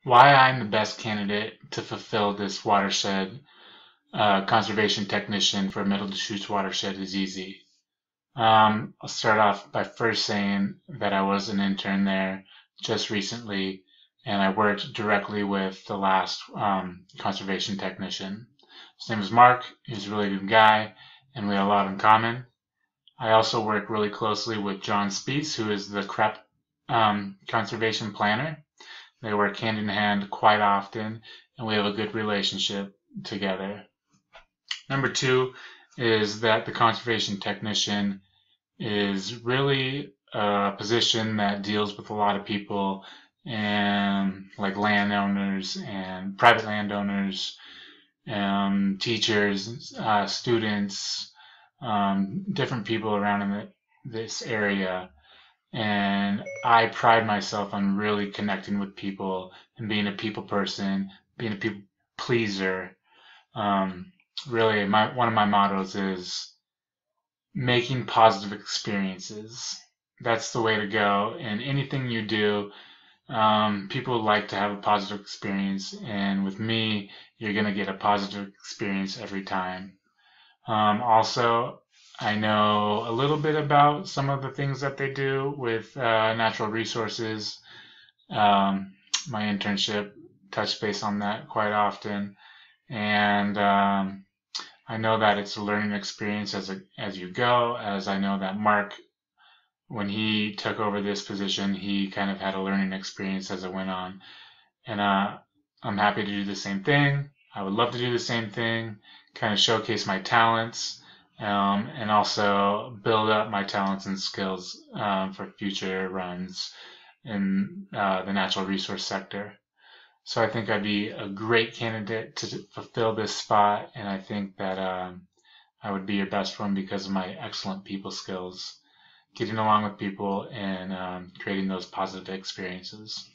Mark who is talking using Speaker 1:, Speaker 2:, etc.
Speaker 1: Why I'm the best candidate to fulfill this watershed conservation technician for Middle Deschutes watershed is easy. I'll start off by first saying that I was an intern there just recently, and I worked directly with the last conservation technician. His name is Mark. He's a really good guy, and we have a lot in common. I also work really closely with John Spees, who is the CREP conservation planner. They work hand in hand quite often, and we have a good relationship together. Number two is that the conservation technician is really a position that deals with a lot of people and like landowners and private landowners, teachers, students, different people around in this area. And I pride myself on really connecting with people and being a people person, being a people pleaser. Um, really, one of my mottos is making positive experiences. That's the way to go. And anything you do, people like to have a positive experience. And with me, you're going to get a positive experience every time. Also, I know a little bit about some of the things that they do with natural resources. Um, my internship touched base on that quite often, and I know that it's a learning experience as you go. As I know that Mark, when he took over this position, he kind of had a learning experience as it went on, and I'm happy to do the same thing. I would love to do the same thing, kind of showcase my talents, and also build up my talents and skills for future runs in the natural resource sector. So I think I'd be a great candidate to fulfill this spot, and I think that I would be your best friend because of my excellent people skills, getting along with people and creating those positive experiences.